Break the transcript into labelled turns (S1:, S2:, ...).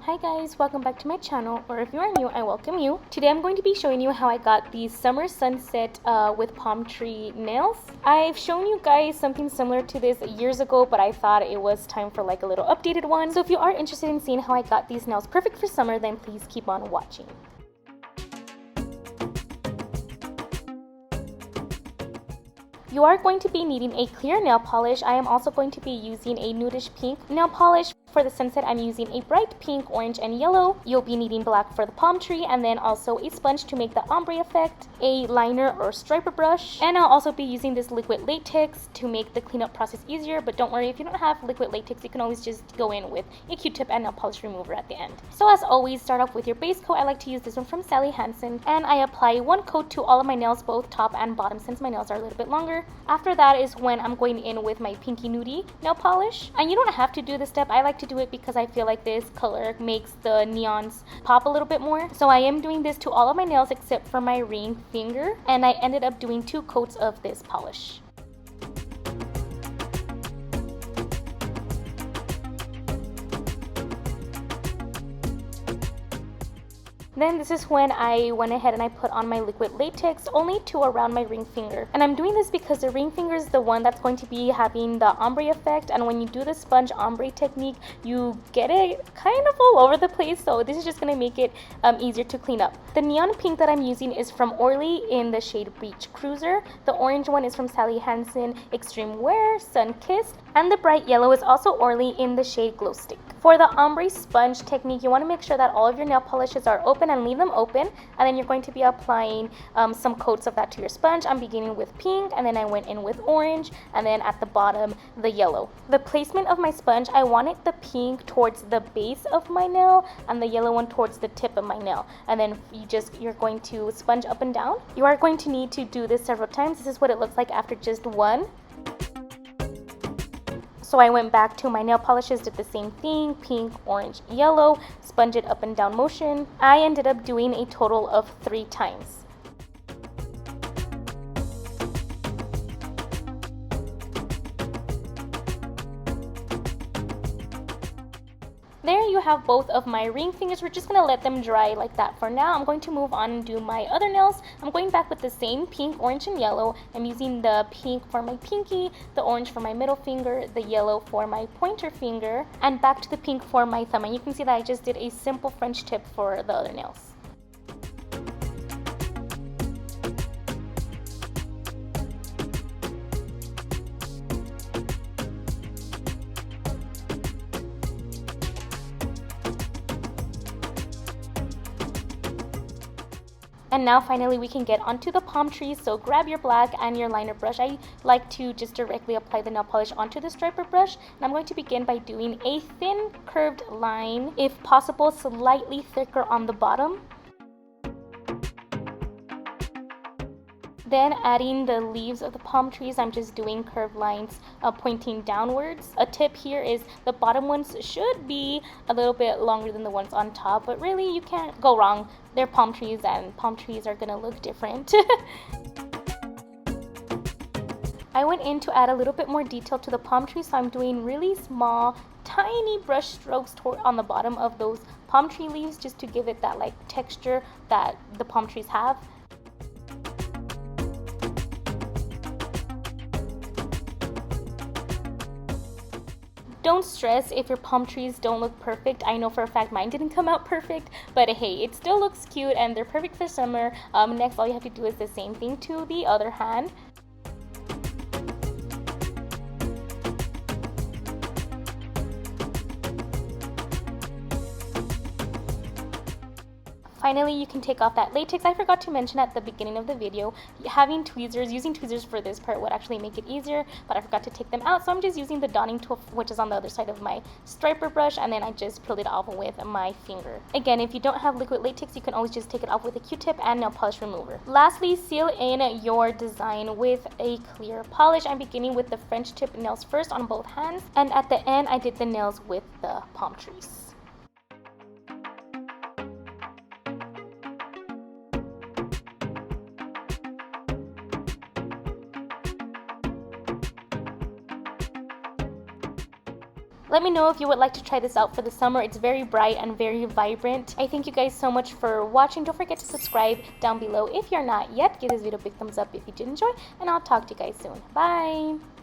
S1: Hi guys, welcome back to my channel, or if you are new, I welcome you. Today I'm going to be showing you how I got these summer sunset with palm tree nails. I've shown you guys something similar to this years ago, but I thought it was time for like a little updated one. So if you are interested in seeing how I got these nails perfect for summer, then please keep on watching. You are going to be needing a clear nail polish. I am also going to be using a nudish pink nail polish. For the sunset, I'm using a bright pink, orange, and yellow. You'll be needing black for the palm tree, and then also a sponge to make the ombre effect, a liner or striper brush, and I'll also be using this liquid latex to make the cleanup process easier. But don't worry, if you don't have liquid latex, you can always just go in with a Q-tip and nail polish remover at the end. So as always, start off with your base coat. I like to use this one from Hansen, and I apply one coat to all of my nails, both top and bottom, since my nails are a little bit longer. After that is when I'm going in with my pinky nudie nail polish, and you don't have to do this step. I like to do it because I feel like this color makes the neons pop a little bit more. So I am doing this to all of my nails except for my ring finger, and I ended up doing 2 coats of this polish. Then this is when I went ahead and I put on my liquid latex, only to around my ring finger. And I'm doing this because the ring finger is the one that's going to be having the ombre effect. And when you do the sponge ombre technique, you get it kind of all over the place. So this is just going to make it easier to clean up. The neon pink that I'm using is from Orly in the shade Beach Cruiser. The orange one is from Hansen, Xtreme Wear, Sun Kissed. And the bright yellow is also Orly in the shade Glowstick. For the ombre sponge technique, you want to make sure that all of your nail polishes are open and leave them open, and then you're going to be applying some coats of that to your sponge. I'm beginning with pink, and then I went in with orange, and then at the bottom the yellow. The placement of my sponge, I wanted the pink towards the base of my nail and the yellow one towards the tip of my nail, and then you're going to sponge up and down. You are going to need to do this several times. This is what it looks like after just one. So I went back to my nail polishes, did the same thing, pink, orange, yellow, sponge it up and down motion. I ended up doing a total of 3 times. There you have both of my ring fingers. We're just going to let them dry like that for now. I'm going to move on and do my other nails. I'm going back with the same pink, orange, and yellow. I'm using the pink for my pinky, the orange for my middle finger, the yellow for my pointer finger, and back to the pink for my thumb. And you can see that I just did a simple French tip for the other nails. And now finally we can get onto the palm trees. So grab your black and your liner brush. I like to just directly apply the nail polish onto the striper brush. And I'm going to begin by doing a thin curved line, if possible slightly thicker on the bottom. Then adding the leaves of the palm trees, I'm just doing curved lines pointing downwards. A tip here is the bottom ones should be a little bit longer than the ones on top, but really you can't go wrong. They're palm trees, and palm trees are gonna look different. I went in to add a little bit more detail to the palm tree, so I'm doing really small, tiny brush strokes on the bottom of those palm tree leaves, just to give it that like texture that the palm trees have. Don't stress if your palm trees don't look perfect. I know for a fact mine didn't come out perfect, but hey, it still looks cute and they're perfect for summer. Next, all you have to do is the same thing to the other hand. Finally, you can take off that latex. I forgot to mention at the beginning of the video, using tweezers for this part would actually make it easier, but I forgot to take them out. So I'm just using the dotting tool, which is on the other side of my striper brush, and then I just peel it off with my finger. Again, if you don't have liquid latex, you can always just take it off with a Q-tip and nail polish remover. Lastly, seal in your design with a clear polish. I'm beginning with the French tip nails first on both hands, and at the end, I did the nails with the palm trees. Let me know if you would like to try this out for the summer. It's very bright and very vibrant. I thank you guys so much for watching. Don't forget to subscribe down below if you're not yet. Give this video a big thumbs up if you did enjoy, and I'll talk to you guys soon. Bye!